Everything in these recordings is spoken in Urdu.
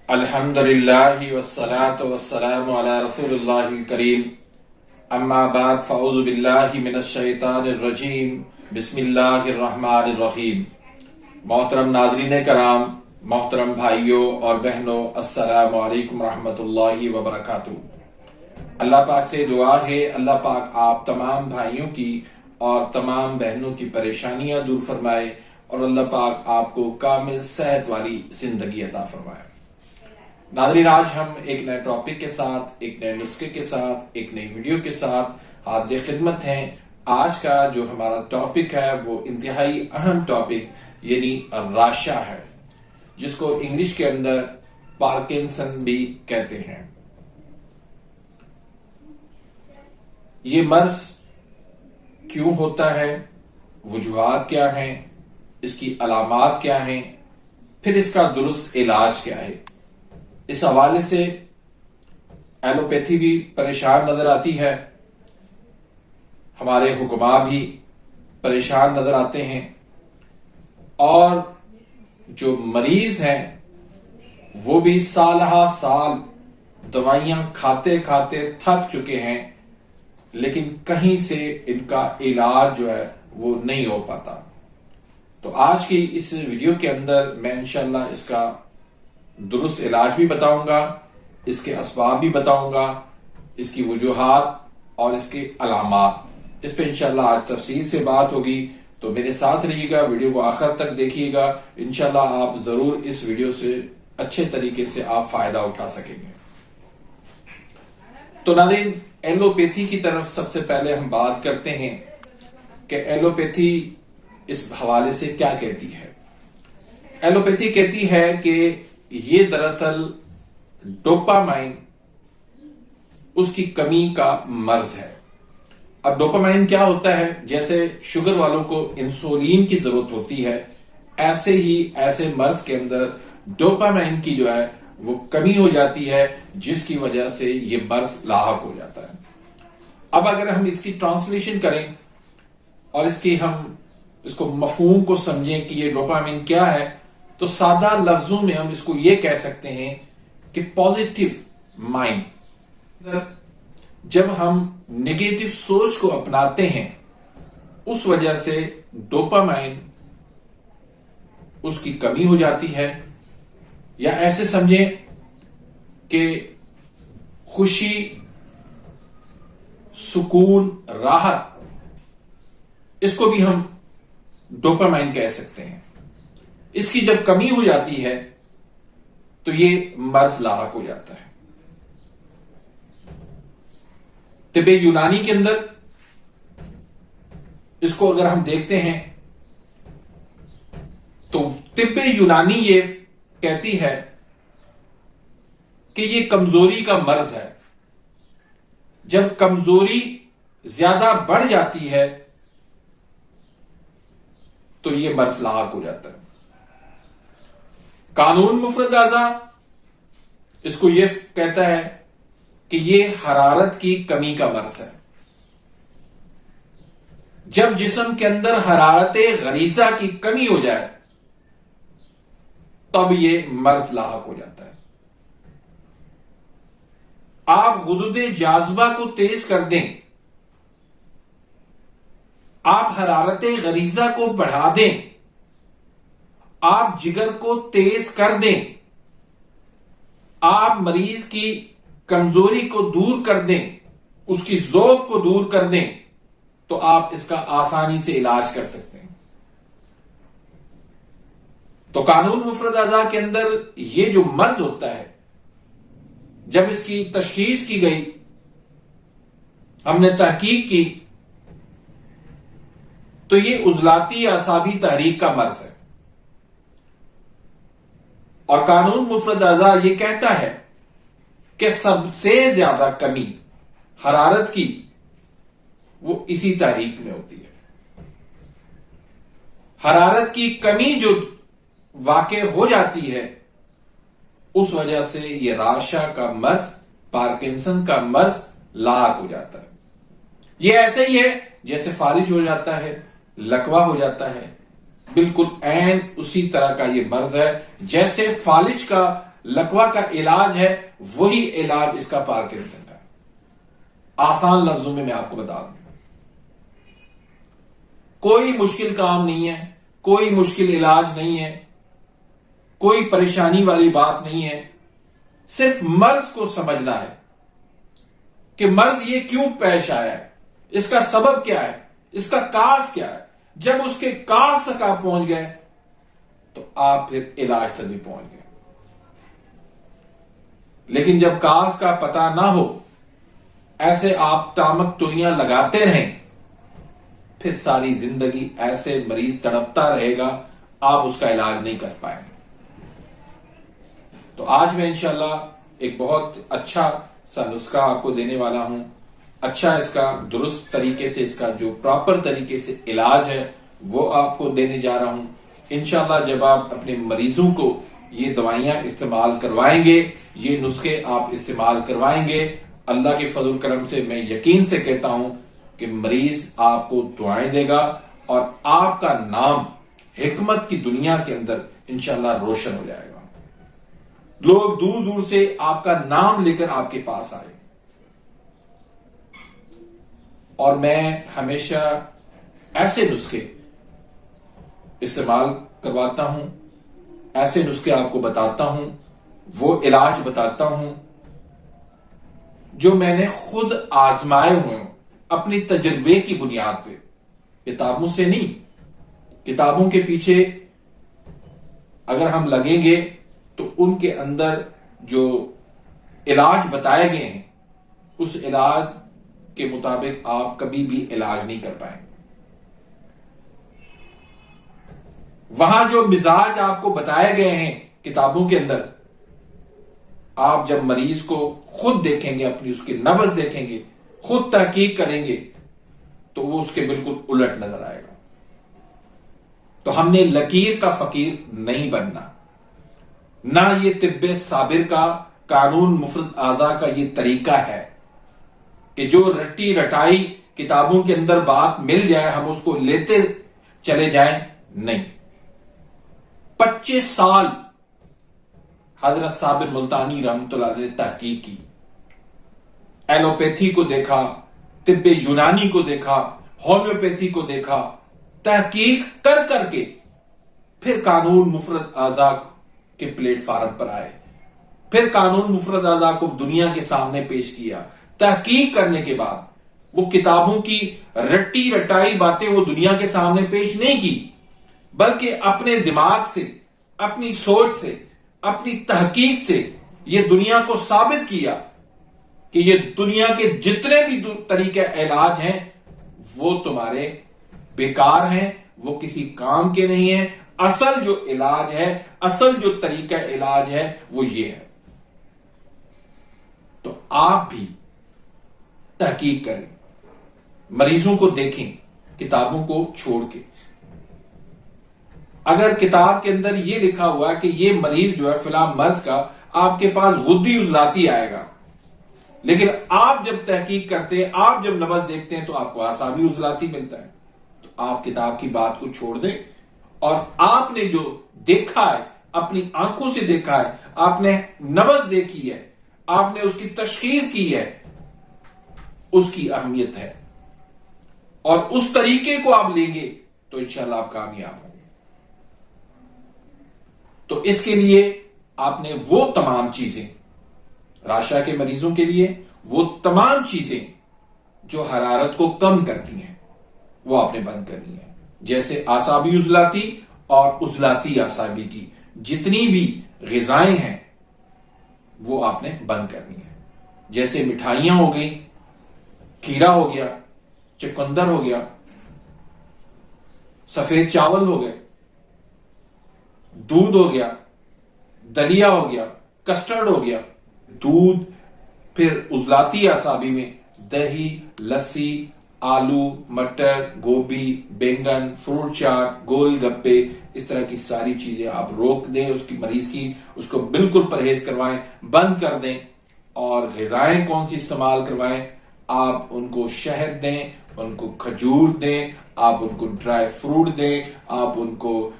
الحمدللہ والصلاة والسلام علی رسول اللہ الکریم اما بعد فاعوذ باللہ من الشیطان الرجیم بسم اللہ الرحمن الرحیم۔ محترم ناظرین کرام، محترم بھائیوں اور بہنوں، السلام علیکم ورحمۃ اللہ وبرکاتہ۔ اللہ پاک سے دعا ہے اللہ پاک آپ تمام بھائیوں کی اور تمام بہنوں کی پریشانیاں دور فرمائے اور اللہ پاک آپ کو کامل صحت والی زندگی عطا فرمائے۔ ناظرین، آج ہم ایک نئے ٹاپک کے ساتھ، ایک نئے نسخے کے ساتھ، ایک نئی ویڈیو کے ساتھ حاضر خدمت ہیں۔ آج کا جو ہمارا ٹاپک ہے وہ انتہائی اہم ٹاپک یعنی راشا ہے، جس کو انگلش کے اندر پارکنسن بھی کہتے ہیں۔ یہ مرض کیوں ہوتا ہے، وجوہات کیا ہیں، اس کی علامات کیا ہیں، پھر اس کا درست علاج کیا ہے۔ اس حوالے سے ایلوپیتھی بھی پریشان نظر آتی ہے، ہمارے حکماء بھی پریشان نظر آتے ہیں، اور جو مریض ہیں وہ بھی سالہ سال دوائیاں کھاتے کھاتے تھک چکے ہیں، لیکن کہیں سے ان کا علاج جو ہے وہ نہیں ہو پاتا۔ تو آج کی اس ویڈیو کے اندر میں انشاءاللہ اس کا درست علاج بھی بتاؤں گا، اس کے اسباب بھی بتاؤں گا، اس کی وجوہات اور اس کے علامات، اس پہ انشاءاللہ آج تفصیل سے بات ہوگی۔ تو میرے ساتھ رہیے گا، ویڈیو کو آخر تک دیکھیے گا، انشاءاللہ آپ ضرور اس ویڈیو سے اچھے طریقے سے آپ فائدہ اٹھا سکیں گے۔ تو ناظرین، ایلوپیتھی کی طرف سب سے پہلے ہم بات کرتے ہیں کہ ایلوپیتھی اس حوالے سے کیا کہتی ہے۔ ایلوپیتھی کہتی ہے کہ یہ دراصل ڈوپامائن اس کی کمی کا مرض ہے۔ اب ڈوپامائن کیا ہوتا ہے؟ جیسے شوگر والوں کو انسولین کی ضرورت ہوتی ہے، ایسے ہی ایسے مرض کے اندر ڈوپامائن کی جو ہے وہ کمی ہو جاتی ہے، جس کی وجہ سے یہ مرض لاحق ہو جاتا ہے۔ اب اگر ہم اس کی ٹرانسلیشن کریں اور اس کو مفہوم کو سمجھیں کہ یہ ڈوپامائن کیا ہے، تو سادہ لفظوں میں ہم اس کو یہ کہہ سکتے ہیں کہ پازیٹیو مائنڈ، جب ہم نیگیٹو سوچ کو اپناتے ہیں اس وجہ سے ڈوپامائن اس کی کمی ہو جاتی ہے، یا ایسے سمجھیں کہ خوشی، سکون، راحت، اس کو بھی ہم ڈوپامائن کہہ سکتے ہیں۔ اس کی جب کمی ہو جاتی ہے تو یہ مرض لاحق ہو جاتا ہے۔ طب یونانی کے اندر اس کو اگر ہم دیکھتے ہیں تو طب یونانی یہ کہتی ہے کہ یہ کمزوری کا مرض ہے۔ جب کمزوری زیادہ بڑھ جاتی ہے تو یہ مرض لاحق ہو جاتا ہے۔ قانون مفرد اعضاء اس کو یہ کہتا ہے کہ یہ حرارت کی کمی کا مرض ہے۔ جب جسم کے اندر حرارت غریزہ کی کمی ہو جائے تب یہ مرض لاحق ہو جاتا ہے۔ آپ غدود جاذبہ کو تیز کر دیں، آپ حرارت غریزہ کو بڑھا دیں، آپ جگر کو تیز کر دیں، آپ مریض کی کمزوری کو دور کر دیں، اس کی ضعف کو دور کر دیں، تو آپ اس کا آسانی سے علاج کر سکتے ہیں۔ تو قانون مفرد اعضاء کے اندر یہ جو مرض ہوتا ہے، جب اس کی تشخیص کی گئی، ہم نے تحقیق کی، تو یہ عضلاتی اعصابی تحریک کا مرض ہے۔ اور قانون مفرد اعضاء یہ کہتا ہے کہ سب سے زیادہ کمی حرارت کی وہ اسی تحریک میں ہوتی ہے۔ حرارت کی کمی جو واقع ہو جاتی ہے اس وجہ سے یہ راشا کا مرض، پارکنسن کا مرض لاحق ہو جاتا ہے۔ یہ ایسے ہی ہے جیسے فالج ہو جاتا ہے، لکوا ہو جاتا ہے، بالکل عین اسی طرح کا یہ مرض ہے۔ جیسے فالج کا لکوہ کا علاج ہے وہی علاج اس کا پارکنسن کا. آسان لفظوں میں آپ کو بتا دوں, کوئی مشکل کام نہیں ہے, کوئی مشکل علاج نہیں ہے, کوئی پریشانی والی بات نہیں ہے. صرف مرض کو سمجھنا ہے کہ مرض یہ کیوں پیش آیا ہے, اس کا سبب کیا ہے, اس کا کاز کیا ہے. جب اس کے کاز تک آپ پہنچ گئے تو آپ پھر علاج تک بھی پہنچ گئے. لیکن جب کاز کا پتہ نہ ہو, ایسے آپ ٹامک ٹوئیاں لگاتے رہیں, پھر ساری زندگی ایسے مریض تڑپتا رہے گا, آپ اس کا علاج نہیں کر پائیں گے. تو آج میں انشاءاللہ ایک بہت اچھا سا نسخہ آپ کو دینے والا ہوں. اچھا اس کا درست طریقے سے, اس کا جو پراپر طریقے سے علاج ہے وہ آپ کو دینے جا رہا ہوں. انشاءاللہ جب آپ اپنے مریضوں کو یہ دوائیاں استعمال کروائیں گے, یہ نسخے آپ استعمال کروائیں گے, اللہ کے فضل و کرم سے میں یقین سے کہتا ہوں کہ مریض آپ کو دعائیں دے گا اور آپ کا نام حکمت کی دنیا کے اندر انشاءاللہ روشن ہو جائے گا. لوگ دور دور سے آپ کا نام لے کر آپ کے پاس آئے. اور میں ہمیشہ ایسے نسخے استعمال کرواتا ہوں, ایسے نسخے آپ کو بتاتا ہوں, وہ علاج بتاتا ہوں جو میں نے خود آزمائے ہوئے ہوں اپنی تجربے کی بنیاد پہ, کتابوں سے نہیں. کتابوں کے پیچھے اگر ہم لگیں گے تو ان کے اندر جو علاج بتائے گئے ہیں اس علاج کے مطابق آپ کبھی بھی علاج نہیں کر پائیں. وہاں جو مزاج آپ کو بتائے گئے ہیں کتابوں کے اندر, آپ جب مریض کو خود دیکھیں گے, اپنی اس کی نبض دیکھیں گے, خود تحقیق کریں گے تو وہ اس کے بالکل الٹ نظر آئے گا. تو ہم نے لکیر کا فقیر نہیں بننا, نہ یہ طب صابر کا قانون مفرد اعضاء کا یہ طریقہ ہے کہ جو رٹی رٹائی کتابوں کے اندر بات مل جائے ہم اس کو لیتے چلے جائیں. نہیں, 25 سال حضرت صابر ملتانی رحمۃ اللہ علیہ نے تحقیق کی, ایلوپیتھی کو دیکھا, طب یونانی کو دیکھا, ہومیوپیتھی کو دیکھا, تحقیق کر کر کے پھر قانون مفرد اعضاء کے پلیٹ فارم پر آئے, پھر قانون مفرد اعضاء کو دنیا کے سامنے پیش کیا. تحقیق کرنے کے بعد وہ کتابوں کی رٹی رٹائی باتیں وہ دنیا کے سامنے پیش نہیں کی, بلکہ اپنے دماغ سے, اپنی سوچ سے, اپنی تحقیق سے یہ دنیا کو ثابت کیا کہ یہ دنیا کے جتنے بھی طریقے علاج ہیں وہ تمہارے بیکار ہیں, وہ کسی کام کے نہیں ہیں. اصل جو علاج ہے, اصل جو طریقہ علاج ہے وہ یہ ہے. تو آپ بھی تحقیق کریں, مریضوں کو دیکھیں کتابوں کو چھوڑ کے. اگر کتاب کے اندر یہ لکھا ہوا ہے کہ یہ مریض جو ہے فلاں مرض کا آپ کے پاس غدی عضلاتی آئے گا, لیکن آپ جب تحقیق کرتے ہیں, آپ جب نبض دیکھتے ہیں تو آپ کو اعصابی عضلاتی ملتا ہے. تو آپ کتاب کی بات کو چھوڑ دیں اور آپ نے جو دیکھا ہے, اپنی آنکھوں سے دیکھا ہے, آپ نے نبض دیکھی ہے, آپ نے اس کی تشخیص کی ہے, اس کی اہمیت ہے, اور اس طریقے کو آپ لیں گے تو انشاءاللہ آپ کامیاب ہوں گے. تو اس کے لیے آپ نے وہ تمام چیزیں, راشا کے مریضوں کے لیے وہ تمام چیزیں جو حرارت کو کم کرتی ہیں وہ آپ نے بند کرنی ہے. جیسے اعصابی عضلاتی اور عضلاتی اعصابی کی جتنی بھی غذائیں ہیں وہ آپ نے بند کرنی ہے. جیسے مٹھائیاں ہو گئی, کھیرا ہو گیا, چقندر ہو گیا, سفید چاول ہو گئے, دودھ ہو گیا, دلیا ہو گیا, کسٹرڈ ہو گیا, دودھ. پھر عضلاتی اعصابی میں دہی, لسی, آلو, مٹر, گوبھی, بینگن, فروٹ چاٹ, گول گپے, اس طرح کی ساری چیزیں آپ روک دیں. اس کی مریض کی اس کو بالکل پرہیز کروائیں, بند کر دیں. اور غذائیں کون سی استعمال کروائیں, آپ ان کو شہد دیں, ان کو کھجور دیں, آپ ان کو ڈرائی فروٹ دیں, آپ ان کو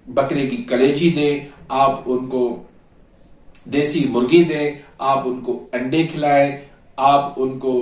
بکرے کی کلیجی دیں, آپ ان کو دیسی مرغی دیں، آپ ان کو انڈے کھلائیں، آپ ان کو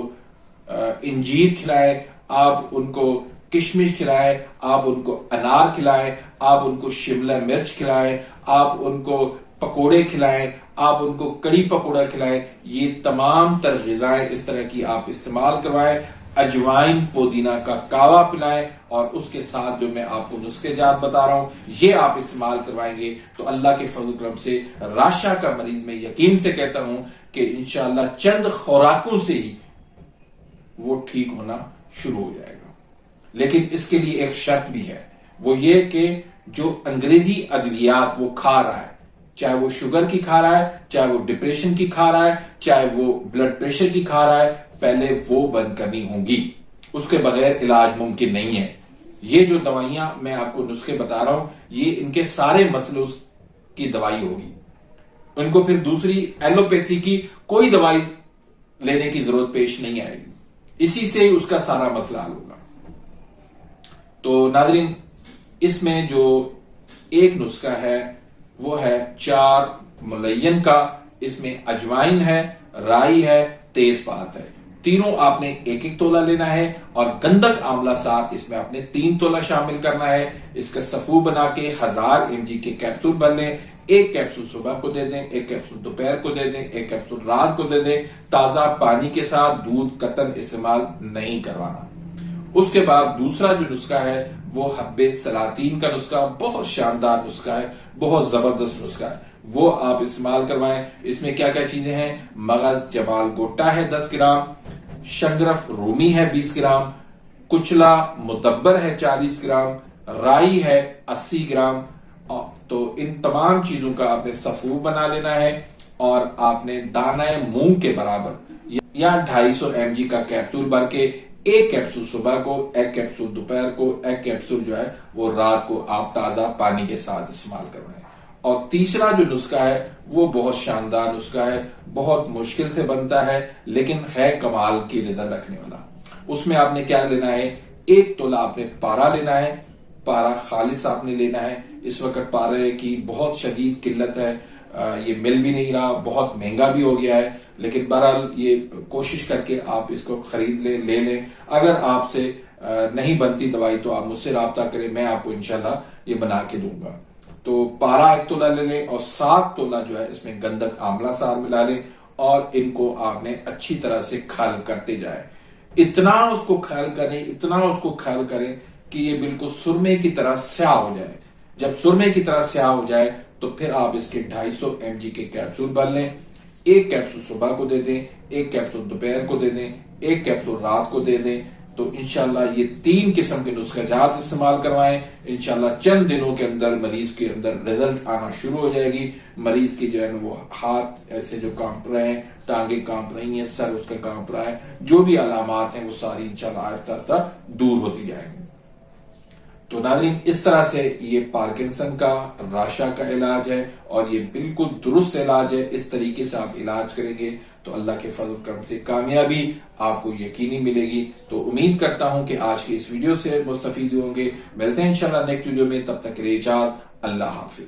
انجیر کھلائیں، آپ ان کو کشمش کھلائیں، آپ ان کو انار کھلائیں، آپ ان کو شملہ مرچ کھلائیں، آپ ان کو پکوڑے کھلائیں، آپ ان کو کڑی پکوڑا کھلائیں. یہ تمام تر غذائیں اس طرح کی آپ استعمال کروائیں. اجوائن پودینہ کا کہوہ پلائیں، اور اس کے ساتھ جو میں آپ کو نسخے جات بتا رہا ہوں یہ آپ استعمال کروائیں گے تو اللہ کے فضل و کرم سے راشا کا مریض میں یقین سے کہتا ہوں کہ انشاءاللہ چند خوراکوں سے ہی وہ ٹھیک ہونا شروع ہو جائے گا. لیکن اس کے لیے ایک شرط بھی ہے، وہ یہ کہ جو انگریزی ادویات وہ کھا رہا ہے، چاہے وہ شوگر کی کھا رہا ہے، چاہے وہ ڈپریشن کی کھا رہا ہے، چاہے وہ بلڈ پریشر کی کھا رہا ہے، پہلے وہ بند کرنی ہوں گی. اس کے بغیر علاج ممکن نہیں ہے. یہ جو دوائیاں میں آپ کو نسخے بتا رہا ہوں یہ ان کے سارے مسئلوں کی دوائی ہوگی. ان کو پھر دوسری ایلوپیتھی کی کوئی دوائی لینے کی ضرورت پیش نہیں آئے گی. اسی سے اس کا سارا مسئلہ حل ہوگا. تو ناظرین، اس میں جو ایک نسخہ ہے وہ ہے 4 ملین کا. اس میں اجوائن ہے، رائی ہے، تیز پات ہے. تینوں آپ نے 1-1 تولہ لینا ہے، اور گندک آملہ ساتھ اس میں آپ نے 3 تولہ شامل کرنا ہے. اس کا صفو بنا کے 1000 mg کے کیپسول بن لیں. 1 کیپسول صبح کو دے دیں، 1 کیپسول دوپہر کو دے دیں، 1 کیپسول رات کو دے دیں. تازہ پانی کے ساتھ دودھ قطعاً استعمال نہیں کروانا. اس کے بعد دوسرا جو نسخہ ہے وہ حب سلاطین کا نسخہ، بہت شاندار نسخہ ہے، بہت زبردست نسخہ ہے. وہ آپ استعمال کروائیں. اس میں کیا کیا چیزیں ہیں؟ مغز جمال گوٹا ہے 10 گرام، شنگرف رومی ہے 20 گرام، کچلا مدبر ہے 40 گرام، رائی ہے 80 گرام. تو ان تمام چیزوں کا آپ نے صفو بنا لینا ہے، اور آپ نے دانہ مونگ کے برابر یا 250 mg کا کیپسول بھر کے 1 کیپسول صبح کو، 1 کیپسول دوپہر کو، 1 کیپسول جو ہے وہ رات کو آپ تازہ پانی کے ساتھ استعمال کروائیں. اور تیسرا جو نسخہ ہے وہ بہت شاندار نسخہ ہے، بہت مشکل سے بنتا ہے لیکن ہے کمال کی رزلٹ رکھنے والا. اس میں آپ نے کیا لینا ہے؟ 1 تولہ آپ نے پارا لینا ہے. پارا خالص آپ نے لینا ہے. اس وقت پارے کی بہت شدید قلت ہے، یہ مل بھی نہیں رہا، بہت مہنگا بھی ہو گیا ہے. لیکن بہرحال یہ کوشش کر کے آپ اس کو خرید لے لیں. اگر آپ سے نہیں بنتی دوائی تو آپ مجھ سے رابطہ کریں، میں آپ کو انشاءاللہ یہ بنا کے دوں گا. تو پارا 1 تولہ لے لیں، اور 7 تولہ جو ہے اس میں گندک آملہ سار ملا لیں، اور ان کو آپ نے اچھی طرح سے کھل کرتے جائیں. اتنا اس کو کھل کریں، اتنا اس کو کھل کریں کہ یہ بالکل سرمے کی طرح سیاہ ہو جائے. جب سرمے کی طرح سیاہ ہو جائے تو پھر آپ اس کے 250 mg کے کیپسول بن لیں. 1 کیپسول صبح کو دے دیں، 1 کیپسول دوپہر کو دے دیں، 1 کیپسول رات کو دے دیں. تو انشاءاللہ یہ 3 قسم کے نسخہ جات استعمال کروائیں. انشاءاللہ چند دنوں کے اندر مریض کے اندر رزلٹ آنا شروع ہو جائے گی. مریض کی جو ہے وہ ہاتھ ایسے جو کانپ رہے ہیں، ٹانگیں کانپ رہی ہیں، سر اس کا کانپ رہا ہے، جو بھی علامات ہیں وہ ساری انشاءاللہ آہستہ آہستہ دور ہوتی جائیں گی. تو ناظرین، اس طرح سے یہ پارکنسن کا، راشا کا علاج ہے، اور یہ بالکل درست علاج ہے. اس طریقے سے آپ علاج کریں گے تو اللہ کے فضل و کرم سے کامیابی آپ کو یقینی ملے گی. تو امید کرتا ہوں کہ آج کی اس ویڈیو سے مستفید ہوں گے. ملتے ہیں انشاءاللہ نیکسٹ ویڈیو میں، تب تک کے لیے اجازت. اللہ حافظ.